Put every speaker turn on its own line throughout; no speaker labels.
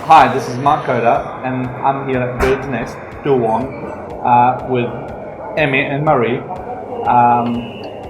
Hi, this is Mark Koda, and I'm here at Bird's Nest, Toowong, with Emi and Marie.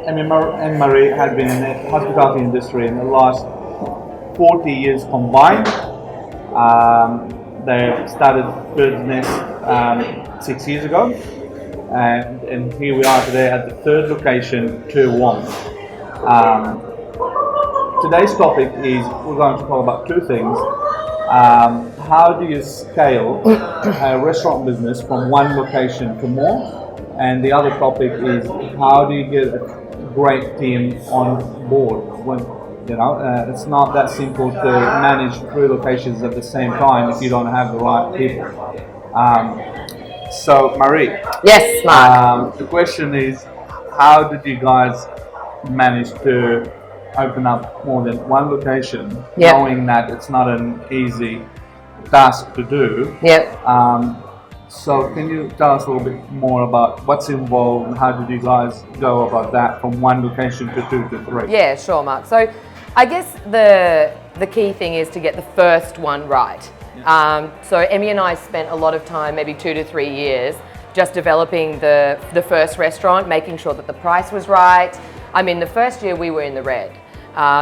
Emi and Marie have been in the hospitality industry in the last 40 years combined. They started Bird's Nest 6 years ago, and here we are today at the third location, Toowong. Today's topic is we're going to talk about two things. How do you scale a restaurant business from one location to more? And the other topic is how do you get a great team on board? When it's not that simple to manage three locations at the same time if you don't have the right people. So Marie,
yes, Mark.
The question is, how did you guys manage to open up more than one location, knowing that it's not an easy task to do? So can you tell us a little bit more about what's involved and how did you guys go about that from one location to 2 to 3?
Yeah, sure, Mark. So I guess the key thing is to get the first one right. So Emi and I spent a lot of time, maybe 2 to 3 years, just developing the first restaurant, making sure that the price was right. I mean, the first year we were in the red.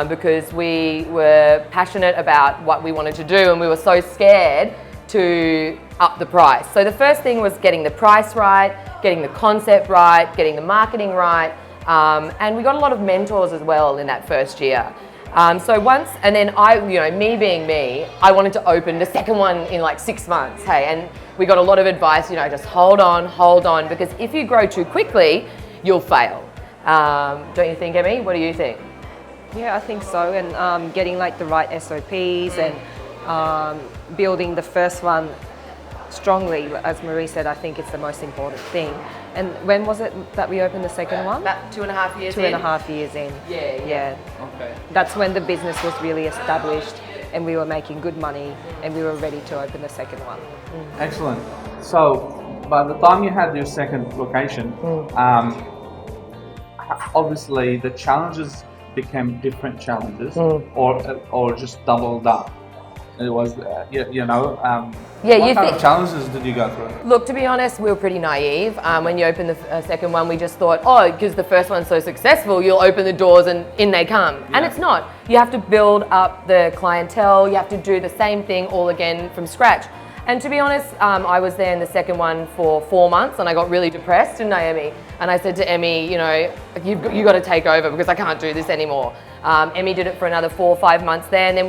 Because we were passionate about what we wanted to do and we were so scared to up the price. So the first thing was getting the price right, getting the concept right, getting the marketing right, and we got a lot of mentors as well in that first year. And then me being me, I wanted to open the second one in like 6 months, and we got a lot of advice, just hold on, because if you grow too quickly, you'll fail. Don't you think, Emi? What do you think?
Yeah, I think so, and getting like the right SOPs and building the first one strongly, as Marie said, I think it's the most important thing. And when was it that we opened the second one?
About 2.5 years in.
2.5 years in. Yeah.
Okay.
That's when the business was really established and we were making good money and we were ready to open the second one.
Excellent. So by the time you had your second location, obviously the challenges became different challenges, or just doubled up. It was, what kind of challenges did you go through?
Look, to be honest, we were pretty naive. When you open the second one, we just thought, because the first one's so successful, you'll open the doors and in they come. Yeah. And it's not. You have to build up the clientele. You have to do the same thing all again from scratch. And to be honest, I was there in the second one for 4 months and I got really depressed, didn't I, Emi? And I said to Emi, you got to take over because I can't do this anymore. Emi did it for another 4 or 5 months there, and then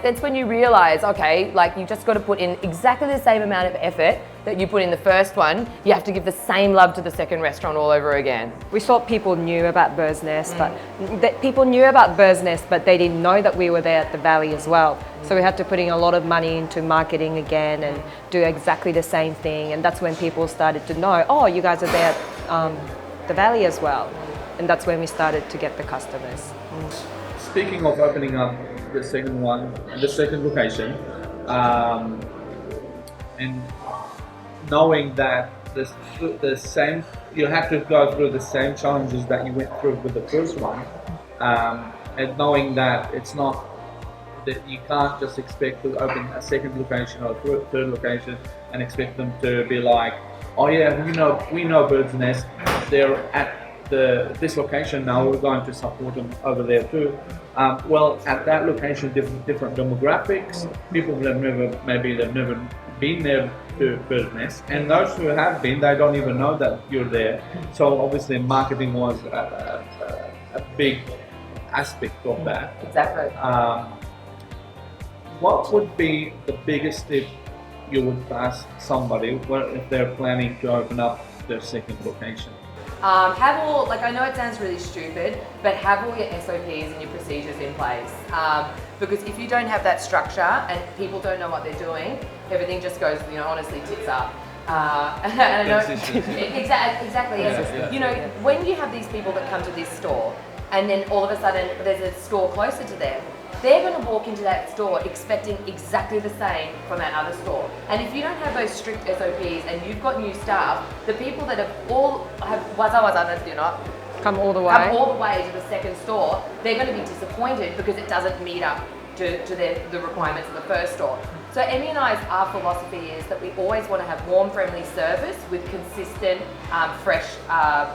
that's when you realize, okay, like you just got to put in exactly the same amount of effort that you put in the first one. You have to give the same love to the second restaurant all over again.
We thought people knew about Bird's Nest, but people knew about Bird's Nest, but they didn't know that we were there at the Valley as well. So we had to put in a lot of money into marketing again and do exactly the same thing. And that's when people started to know, you guys are there at the Valley as well. And that's when we started to get the customers.
Speaking of opening up the second location, and knowing that you have to go through the same challenges that you went through with the first one, and knowing that it's not that you can't just expect to open a second location or a third location and expect them to be like, we know Bird's Nest, they're at this location now, we're going to support them over there too. At that location, different demographics, people who have never been there to Bird's Nest, and those who have been, they don't even know that you're there. So obviously marketing was a big aspect of that.
Exactly.
What would be the biggest tip you would pass somebody if they're planning to open up their second location?
I know it sounds really stupid, but have all your SOPs and your procedures in place. Because if you don't have that structure and people don't know what they're doing, everything just goes, honestly, tits up. And I know exactly. When you have these people that come to this store, and then all of a sudden there's a store closer to them, they're going to walk into that store expecting exactly the same from that other store. And if you don't have those strict SOPs and you've got new staff, the people that have
come all the way
to the second store, they're going to be disappointed because it doesn't meet up to the requirements of the first store. So Emi and our philosophy is that we always want to have warm, friendly service with consistent, fresh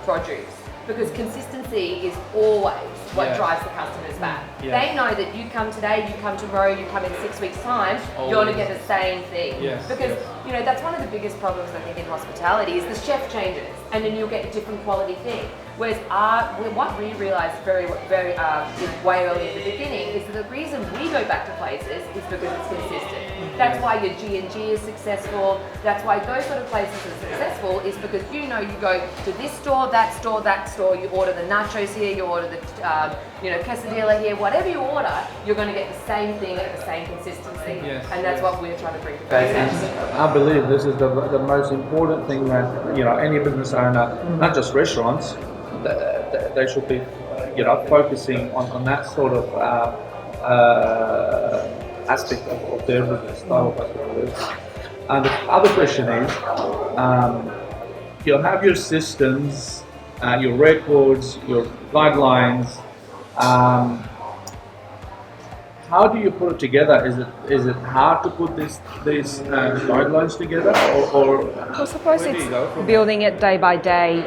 produce. Because consistency is always what drives the customers back.
Yeah.
They know that you come today, you come tomorrow, you come in 6 weeks' time, you're going to get the same thing.
Yes.
Because you know that's one of the biggest problems I think in hospitality is the chef changes, and then you'll get a different quality thing. Whereas what we realised very way early in the beginning is that the reason we go back to places is because it's consistent. That's why your G&G is successful. That's why those sort of places are successful is because you go to this store, that store, that store. You order the nachos here, you order the quesadilla here. Whatever you order, you're going to get the same thing at the same consistency.
Yes,
and that's what we're trying to bring to business.
I believe this is the most important thing that any business owner, not just restaurants, they should be focusing on that sort of aspect of their business style. And the other question is, you have your systems, your records, your guidelines. How do you put it together? Is it hard to put these guidelines together, or
I suppose
where do you go
it's
from
building it day by day.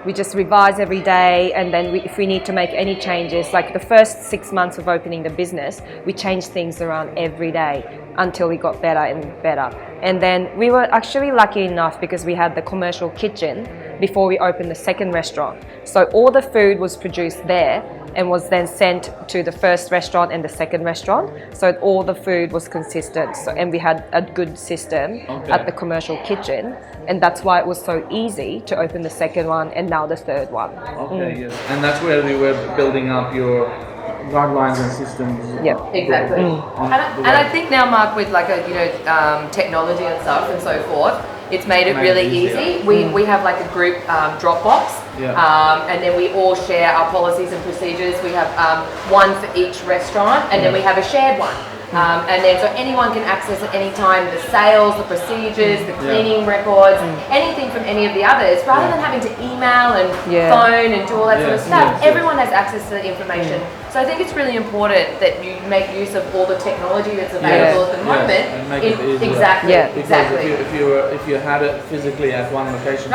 We just revise every day, and then if we need to make any changes, like the first 6 months of opening the business, we changed things around every day until we got better and better. And then we were actually lucky enough because we had the commercial kitchen before we opened the second restaurant. So all the food was produced there and was then sent to the first restaurant and the second restaurant. So all the food was consistent. And we had a good system at the commercial kitchen. And that's why it was so easy to open the second one and now the third one.
Okay, yes. And that's where you were building up your guidelines and systems.
Yeah,
exactly. And I think now, Mark, with technology and stuff and so forth, it's made it really easy. We have like a group Dropbox, and then we all share our policies and procedures. We have one for each restaurant, and then we have a shared one. And then so anyone can access at any time the sales, the procedures, the cleaning records, anything from any of the others, rather than having to email and phone and do all that sort of stuff. Everyone has access to the information. So I think it's really important that you make use of all the technology that's available at the moment.
And make it easier.
Exactly.
Because if you had it physically at one location,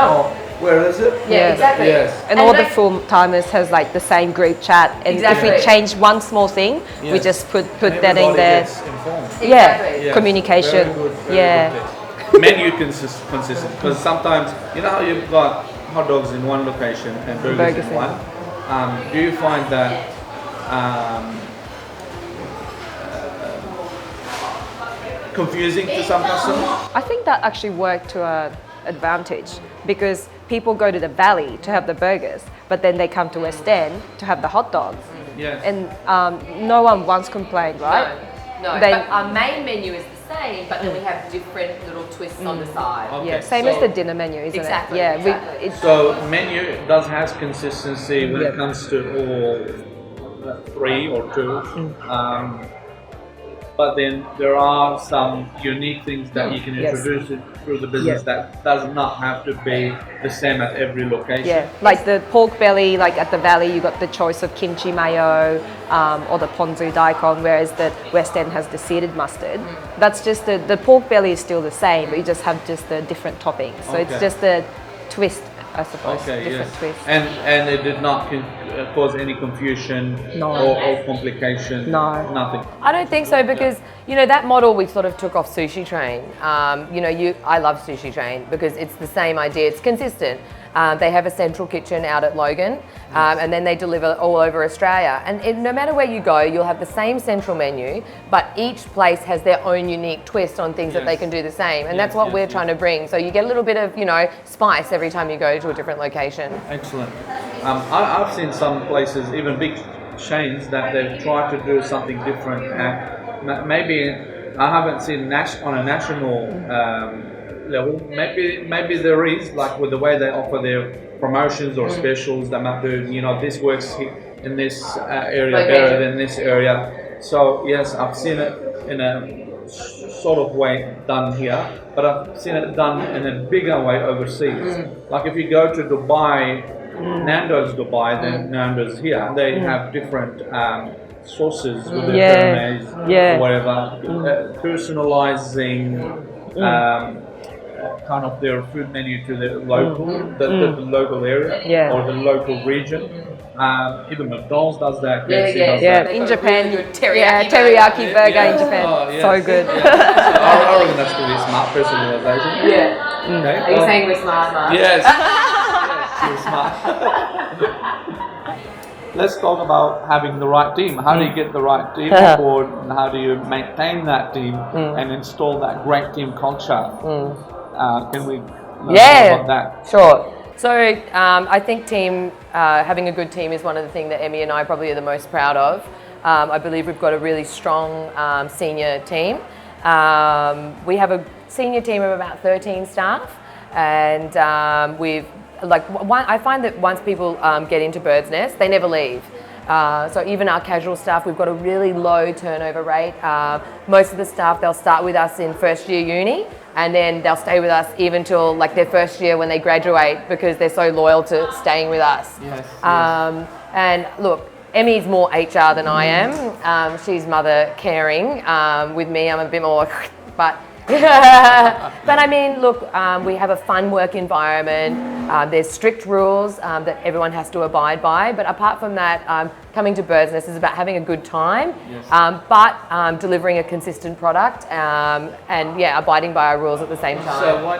where is it?
Yeah, exactly.
Yes.
And all the full-timers has like the same group chat, and if we change one small thing, we just put that in there.
Exactly.
Communication.
Very good. Menu consistent, because sometimes how you've got hot dogs in one location and burgers in one. Do you find that confusing to some customers?
I think that actually worked to our advantage because people go to the Valley to have the burgers, but then they come to West End to have the hot dogs.
Yes.
And no one once complained, right?
No. But our main menu is the same, but then we have different little twists on the side.
Okay,
same as the dinner menu, isn't
exactly,
it?
Exactly.
So menu does have consistency when it comes to all three or two. But then there are some unique things that you can introduce through the business that does not have to be the same at every location.
Yeah, like the pork belly, like at the Valley, you got the choice of kimchi mayo or the ponzu daikon, whereas the West End has the seeded mustard. That's just the pork belly is still the same, but you just have just the different toppings. So it's just a twist, I suppose. Different twist.
And it did not cause any confusion or complication?
No.
Nothing?
I don't think so, because that model we sort of took off Sushi Train. I love Sushi Train because it's the same idea. It's consistent. They have a central kitchen out at Logan, and then they deliver all over Australia. And no matter where you go, you'll have the same central menu, but each place has their own unique twist on things that they can do the same. And that's what we're trying to bring. So you get a little bit of, spice every time you go to a different location.
Excellent. I've seen some places, even big chains, that they've tried to do something different. And maybe I haven't seen on a national level. Maybe there is, like with the way they offer their promotions or specials. They might do, this works in this area better than this area. So yes, I've seen it in a sort of way done here, but I've seen it done in a bigger way overseas. Like if you go to Dubai, Nando's Dubai, then Nando's here, they have different sauces with the
Yeah.
béarnaise
Yeah.
or whatever, personalizing kind of their food menu to the local, the local area
Yeah.
or the local region. Even McDonald's does that. KFC does
Yeah,
that.
in
They've got a
Japan,
really good teriyaki
yeah,
burger.
teriyaki burger
Yeah.
in Japan,
Oh, yes.
so good.
Yeah. So I reckon that's going to be smart personalization.
Yeah.
Okay.
Are you saying we're smart, Mark?
Yes. Yes, you're smart. Let's talk about having the right team. How do you get the right team on board, and how do you maintain that team and install that great team culture? Can we learn more about that?
Sure. So I think having a good team is one of the things that Emi and I probably are the most proud of. I believe we've got a really strong senior team. We have a senior team of about 13 staff, and I find that once people get into Bird's Nest, they never leave. So even our casual staff, we've got a really low turnover rate. Most of the staff, they'll start with us in first year uni, and then they'll stay with us even till like their first year when they graduate, because they're so loyal to staying with us.
Yes.
And look, Emi's more HR than I am. She's mother caring. With me, I'm a bit more, but but I mean, look, we have a fun work environment. There's strict rules that everyone has to abide by. But apart from that, coming to Bird's Nest is about having a good time, but delivering a consistent product and abiding by our rules at the same time.
So why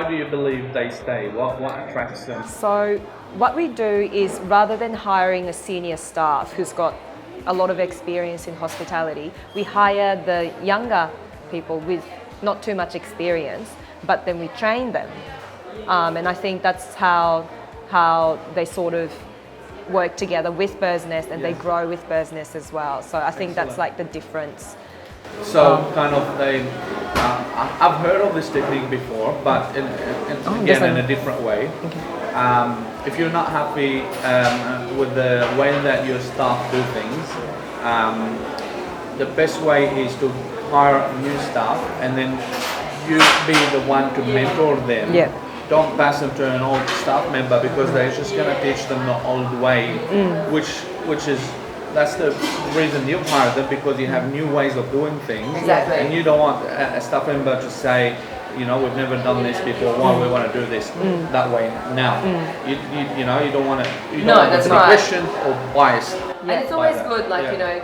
do you believe they stay? What attracts them?
So what we do is, rather than hiring a senior staff who's got a lot of experience in hospitality, we hire the younger people with not too much experience, but then we train them. And I think that's how they sort of work together with Bird's Nest, and they grow with Bird's Nest as well. So I think that's like the difference.
So kind of I've heard of this technique before, but in a different way. If you're not happy with the way that your staff do things, the best way is to hire new staff, and then you be the one to mentor them.
Yeah.
Don't pass them to an old staff member, because they're just going to teach them the old way, that's the reason you've hired them, because you have new ways of doing things.
Exactly.
And you don't want a staff member to say, we've never done this before, why do we want to do this that way now? You don't want to be questioned or biased.
And it's always good,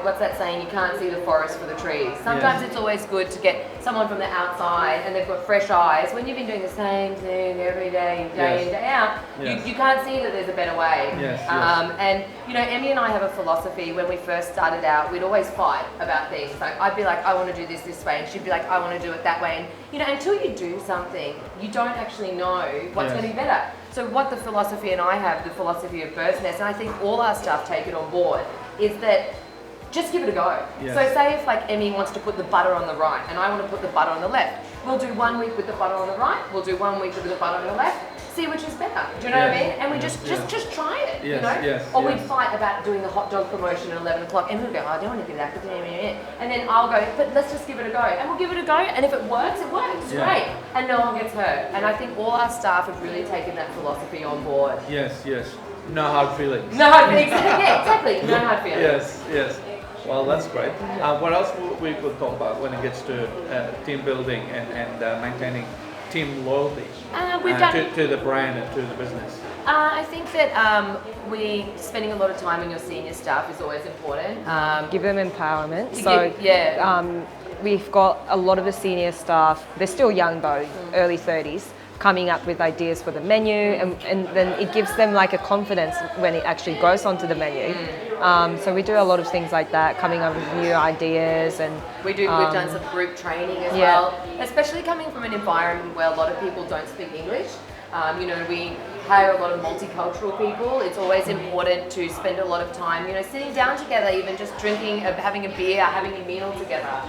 what's that saying? You can't see the forest for the trees. Sometimes it's always good to get someone from the outside, and they've got fresh eyes. When you've been doing the same thing every day, day in, day out, you can't see that there's a better way. And Emi and I have a philosophy. When we first started out, we'd always fight about things. Like, I'd be like, I want to do this way, and she'd be like, I want to do it that way. And until you do something, you don't actually know what's going to be better. So what the philosophy, and I have the philosophy of Bird's Nest, and I think all our staff take it on board, is that just give it a go.
Yes.
So say if like Emi wants to put the butter on the right and I want to put the butter on the left, we'll do 1 week with the butter on the right, we'll do 1 week with the butter on the left, see which is better. Do you know what I mean? And we just try it, Or we'd fight about doing the hot dog promotion at 11 o'clock, and we'll go, I don't want to do that, and then I'll go, but let's just give it a go. And we'll give it a go, and if it works, it works, great. And no one gets hurt. And I think all our staff have really taken that philosophy on board.
Yes. No hard feelings.
No hard feelings. Yeah, exactly. No hard feelings.
Yes. Well, that's great. What else we could talk about when it gets to team building and maintaining team loyalty to the brand and to the business?
I think that spending a lot of time with your senior staff is always important.
Give them empowerment. We've got a lot of the senior staff, they're still young though, early 30s, coming up with ideas for the menu, and then it gives them like a confidence when it actually goes onto the menu. So we do a lot of things like that, coming up with new ideas, and
we've done some group training as well, especially coming from an environment where a lot of people don't speak English. We hire a lot of multicultural people. It's always important to spend a lot of time, sitting down together, even just drinking, having a beer, having a meal together.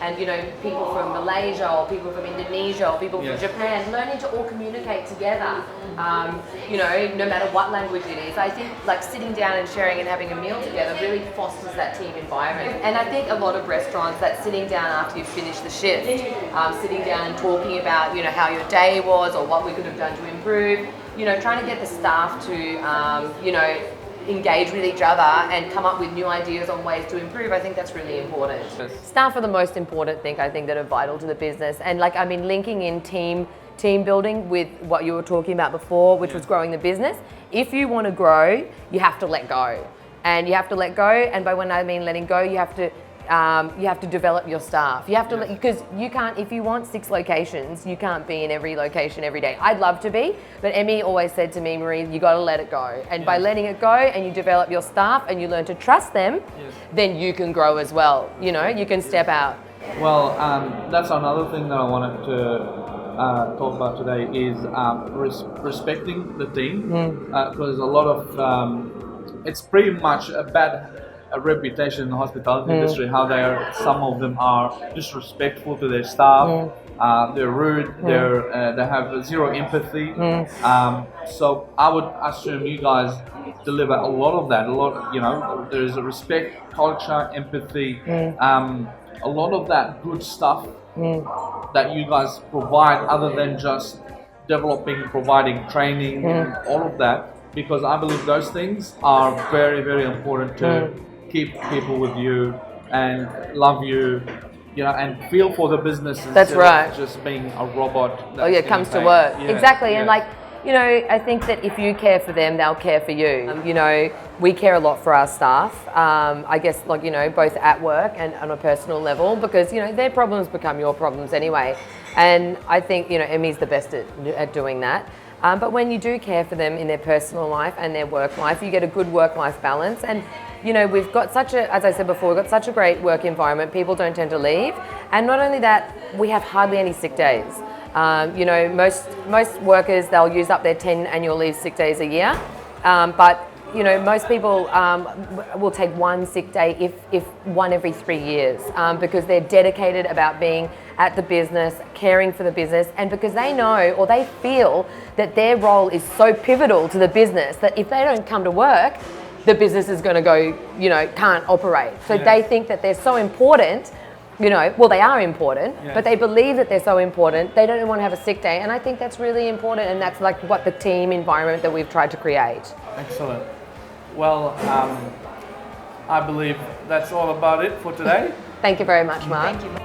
And people from Malaysia or people from Indonesia or people from Japan, learning to all communicate together. No matter what language it is. I think like sitting down and sharing and having a meal together really fosters that team environment. And I think a lot of restaurants, that sitting down after you've finished the shift, sitting down and talking about how your day was or what we could have done to improve. Trying to get the staff to engage with each other and come up with new ideas on ways to improve. I think that's really important.
Yes.
Staff are the most important thing, I think, that are vital to the business. And like, I mean, linking in team building with what you were talking about before, which was growing the business. If you want to grow, you have to let go. And you have to let go, and by when I mean letting go, you have to develop your staff. You have to, because you can't, if you want 6 locations, you can't be in every location every day. I'd love to be, but Emi always said to me, Marie, you got to let it go. And by letting it go and you develop your staff and you learn to trust them, then you can grow as well. You know, you can step out.
Well, that's another thing that I wanted to talk about today is respecting the team, because a lot of it's pretty much a bad reputation in the hospitality industry. How some of them are disrespectful to their staff. They're rude. They have zero empathy. So I would assume you guys deliver a lot of that. There is a respect, culture, empathy. A lot of that good stuff that you guys provide, other than just providing training, all of that. Because I believe those things are very, very important to keep people with you and love you, and feel for the business.
That's right.
Just being a robot.
Comes to work. Exactly. And I think that if you care for them, they'll care for you. We care a lot for our staff. I guess, both at work and on a personal level, because, their problems become your problems anyway. And I think, Emi's the best at doing that. But when you do care for them in their personal life and their work life, you get a good work-life balance. And, we've got as I said before, we've got such a great work environment. People don't tend to leave. And not only that, we have hardly any sick days. Most workers, they'll use up their 10 annual leave sick days a year. But most people will take 1 sick day, if one every 3 years, because they're dedicated about being at the business, caring for the business, and because they know or they feel that their role is so pivotal to the business that if they don't come to work, the business is going to go, can't operate. So they think that they're so important. Well, they are important, but they believe that they're so important, they don't want to have a sick day. And I think that's really important, and that's like what the team environment that we've tried to create.
Excellent. Well, I believe that's all about it for today.
Thank you very much, Mark.
Thank you.